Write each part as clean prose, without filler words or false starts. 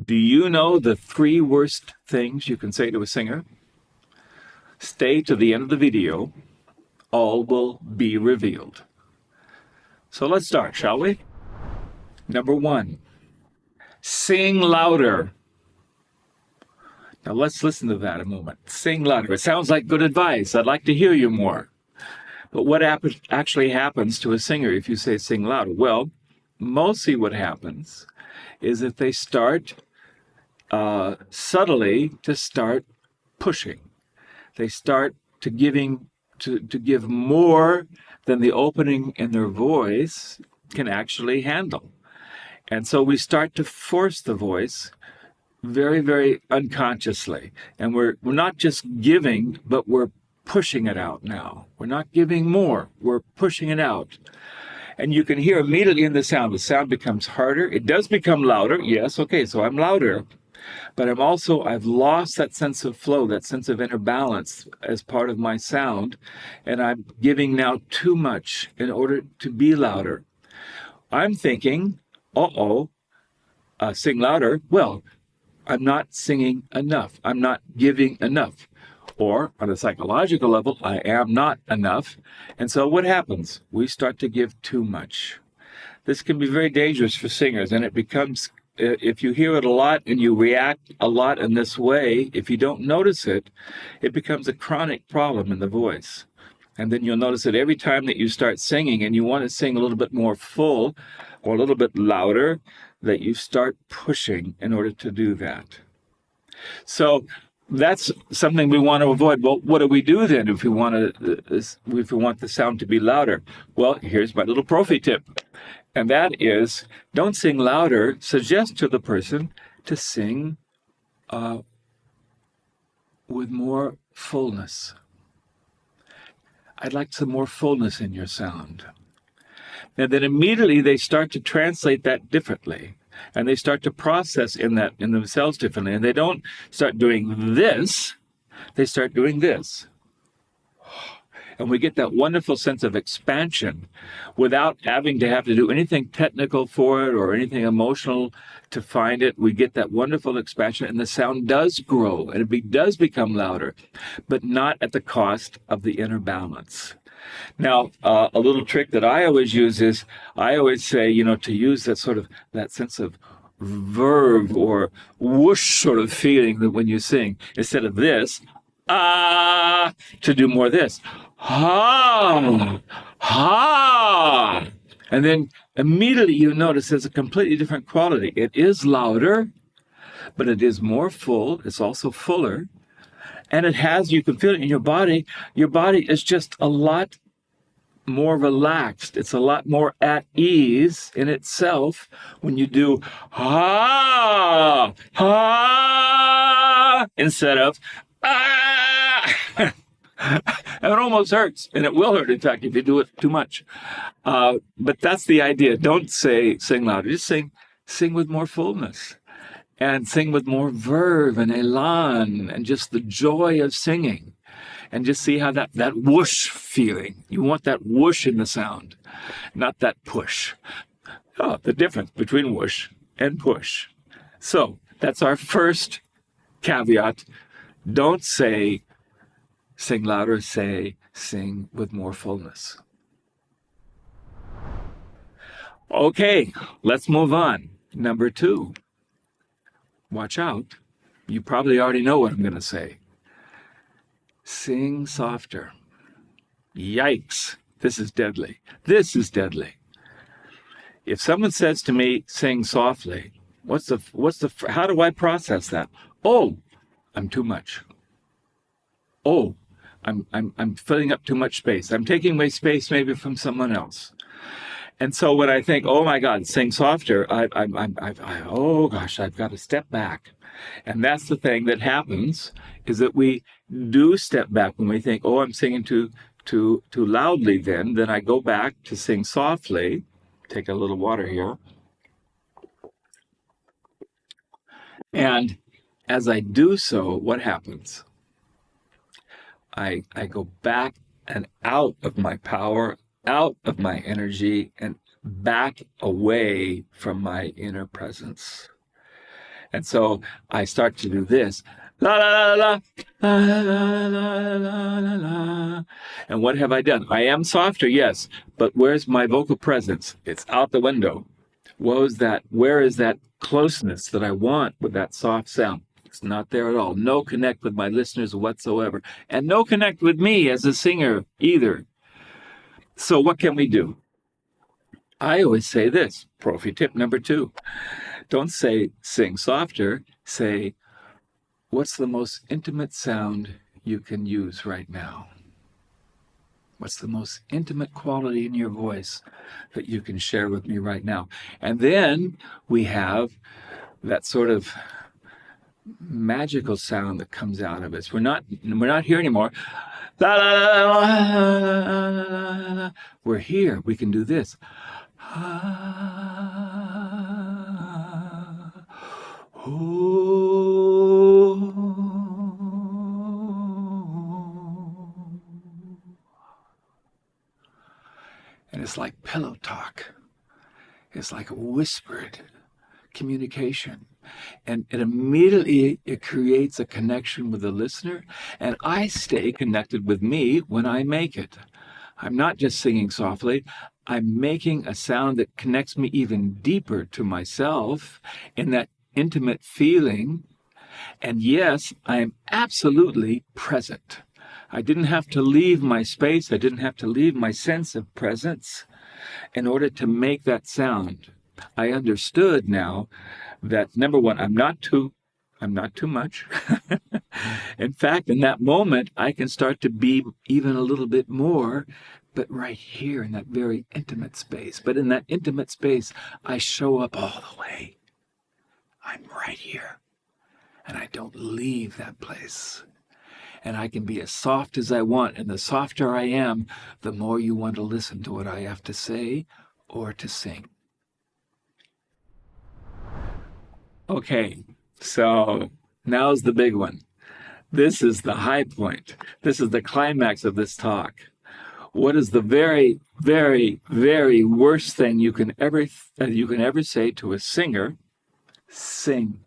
Do you know the 3 worst things you can say to a singer? Stay to the end of the video. All will be revealed. So let's start, shall we? Number 1, sing louder. Now let's listen to that a moment. Sing louder. It sounds like good advice. I'd like to hear you more. But what actually happens to a singer if you say sing louder? Well, mostly what happens is that they start subtly to start pushing. They start to give more than the opening in their voice can actually handle. And so we start to force the voice very, very unconsciously. And we're not just giving, but we're pushing it out now. We're not giving more, we're pushing it out. And you can hear immediately in the sound becomes harder. It does become louder. Yes, okay, so I'm louder. But I've lost that sense of flow, that sense of inner balance as part of my sound. And I'm giving now too much in order to be louder. I'm thinking, sing louder. Well, I'm not singing enough. I'm not giving enough. Or on a psychological level, I am not enough. And so what happens? We start to give too much. This can be very dangerous for singers, and it becomes, if you hear it a lot and you react a lot in this way, if you don't notice it, it becomes a chronic problem in the voice. And then you'll notice that every time that you start singing and you want to sing a little bit more full or a little bit louder, that you start pushing in order to do that. So that's something we want to avoid. Well, what do we do then if we want the sound to be louder? Well, here's my little prophy tip. And that is, don't sing louder. Suggest to the person to sing with more fullness. I'd like some more fullness in your sound. And then immediately they start to translate that differently. And they start to process in themselves differently. And they don't start doing this, they start doing this. And we get that wonderful sense of expansion without having to do anything technical for it or anything emotional to find it. We get that wonderful expansion, and the sound does grow, and it does become louder, but not at the cost of the inner balance. Now, a little trick that I always use is, I always say, to use that sense of verve or whoosh sort of feeling that when you sing, instead of this, to do more this. Ha, ha. And then immediately you notice there's a completely different quality. It is louder, but it is more full. It's also fuller. And you can feel it in your body. Your body is just a lot more relaxed. It's a lot more at ease in itself when you do ha, ha, instead of ah. And it almost hurts, and it will hurt, in fact, if you do it too much. But that's the idea. Don't sing louder. Just sing with more fullness, and sing with more verve and elan, and just the joy of singing. And just see how that whoosh feeling. You want that whoosh in the sound, not that push. The difference between whoosh and push. So that's our first caveat. Don't say sing louder, say sing with more fullness. Okay, let's move on. Number 2. Watch out. You probably already know what I'm going to say. Sing softer. Yikes. This is deadly. This is deadly. If someone says to me, sing softly, how do I process that? Oh, I'm too much. Oh, I'm filling up too much space. I'm taking away space maybe from someone else. And so when I think, oh my God, sing softer, oh gosh, I've got to step back. And that's the thing that happens, is that we do step back when we think, oh, I'm singing too loudly then I go back to sing softly. Take a little water here. And as I do so, what happens? I go back and out of my power, out of my energy, and back away from my inner presence. And so I start to do this. La la la la la la la la la la. And what have I done? I am softer, yes, but where's my vocal presence? It's out the window. Where is that closeness that I want with that soft sound? It's not there at all. No connect with my listeners whatsoever. And no connect with me as a singer either. So what can we do? I always say this, Profi tip number 2. Don't say sing softer. Say, what's the most intimate sound you can use right now? What's the most intimate quality in your voice that you can share with me right now? And then we have that sort of magical sound that comes out of us. We're not here anymore. La, la, la, la, la, la, la. We're here. We can do this. And it's like pillow talk. It's like a whispered communication. And it creates a connection with the listener. And I stay connected with me when I make it. I'm not just singing softly. I'm making a sound that connects me even deeper to myself in that intimate feeling. And yes, I am absolutely present. I didn't have to leave my space. I didn't have to leave my sense of presence in order to make that sound. I understood now that, number one, I'm not too much. In fact, in that moment, I can start to be even a little bit more, but right here in that very intimate space. But in that intimate space, I show up all the way. I'm right here, and I don't leave that place. And I can be as soft as I want, and the softer I am, the more you want to listen to what I have to say or to sing. Okay, so now's the big one. This is the high point. This is the climax of this talk. What is the very, very, very worst thing you can ever say to a singer? Sing.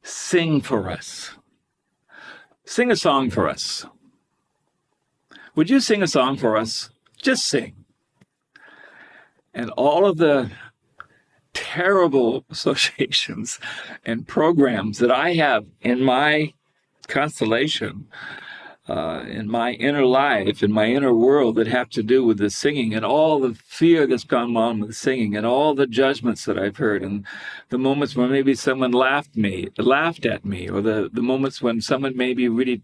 Sing for us. Sing a song for us. Would you sing a song for us? Just sing. And all of the terrible associations and programs that I have in my constellation, in my inner life, in my inner world that have to do with the singing and all the fear that's gone on with singing and all the judgments that I've heard and the moments when maybe someone laughed at me, or the moments when someone maybe really,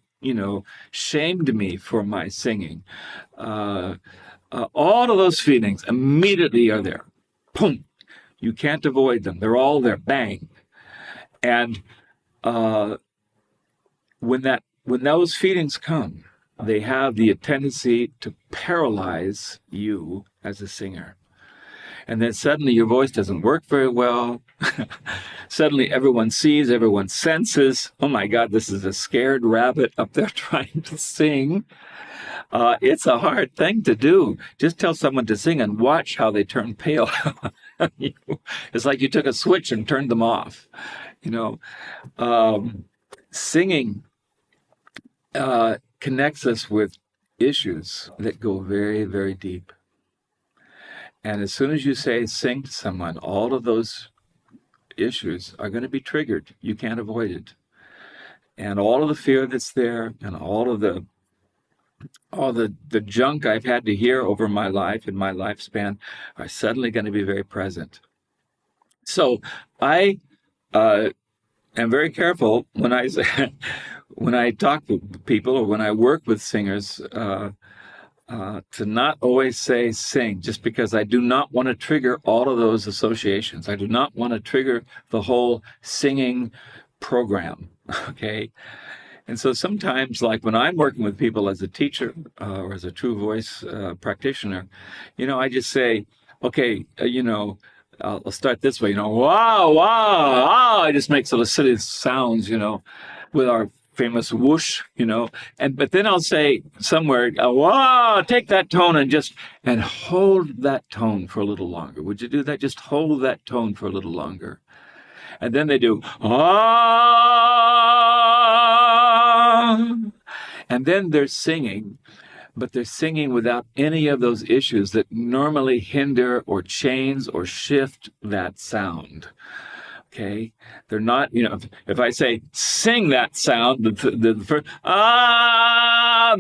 shamed me for my singing. All of those feelings immediately are there. Boom. You can't avoid them. They're all there. Bang. And when those feelings come, they have the tendency to paralyze you as a singer. And then suddenly your voice doesn't work very well. Suddenly everyone sees, everyone senses, oh my God, this is a scared rabbit up there trying to sing. It's a hard thing to do. Just tell someone to sing and watch how they turn pale. It's like you took a switch and turned them off. Singing connects us with issues that go very, very deep. And as soon as you say sing to someone, all of those issues are going to be triggered. You can't avoid it. And all of the fear that's there and all the junk I've had to hear over my life and my lifespan are suddenly going to be very present. So I am very careful when I talk to people or when I work with singers to not always say sing, just because I do not want to trigger all of those associations. I do not want to trigger the whole singing program, okay? And so sometimes, like when I'm working with people as a teacher or as a true voice practitioner, I just say, okay, I'll start this way, wow, wow, wow. I just make sort of silly sounds, with our famous whoosh, but then I'll say somewhere, wow, take that tone and hold that tone for a little longer. Would you do that? Just hold that tone for a little longer. And then they do, ah. And then they're singing, but they're singing without any of those issues that normally hinder or change or shift that sound. Okay, they're not. If I say sing that sound, the first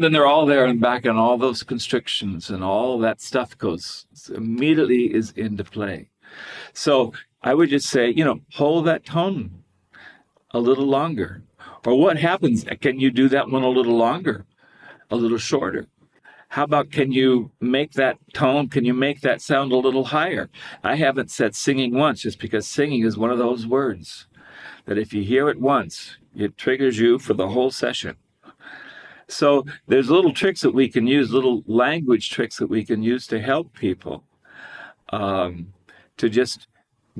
then they're all there and back, and all those constrictions and all that stuff goes immediately is into play. So I would just say, hold that tone a little longer. Or what happens? Can you do that one a little longer, a little shorter? How about, can you make that tone, can you make that sound a little higher? I haven't said singing once, just because singing is one of those words that if you hear it once, it triggers you for the whole session. So there's little tricks that we can use, little language tricks that we can use to help people to just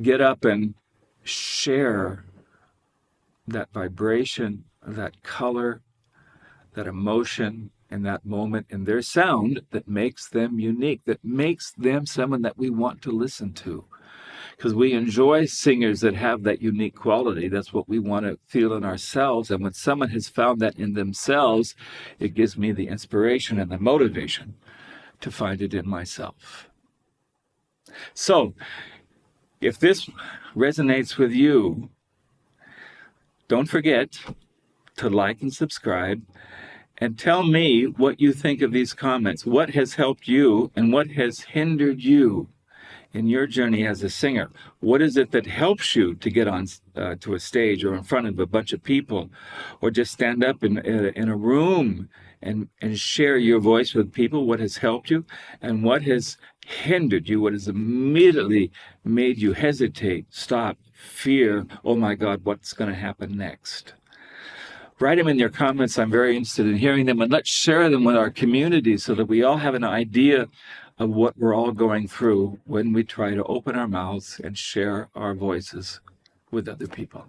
get up and share that vibration, that color, that emotion, in that moment, in their sound that makes them unique, that makes them someone that we want to listen to. Because we enjoy singers that have that unique quality. That's what we want to feel in ourselves. And when someone has found that in themselves, it gives me the inspiration and the motivation to find it in myself. So, if this resonates with you, don't forget to like and subscribe. And tell me what you think of these comments. What has helped you and what has hindered you in your journey as a singer? What is it that helps you to get on to a stage or in front of a bunch of people, or just stand up in a room and share your voice with people? What has helped you and what has hindered you? What has immediately made you hesitate, stop, fear, oh my God, what's going to happen next? Write them in your comments. I'm very interested in hearing them, and let's share them with our community so that we all have an idea of what we're all going through when we try to open our mouths and share our voices with other people.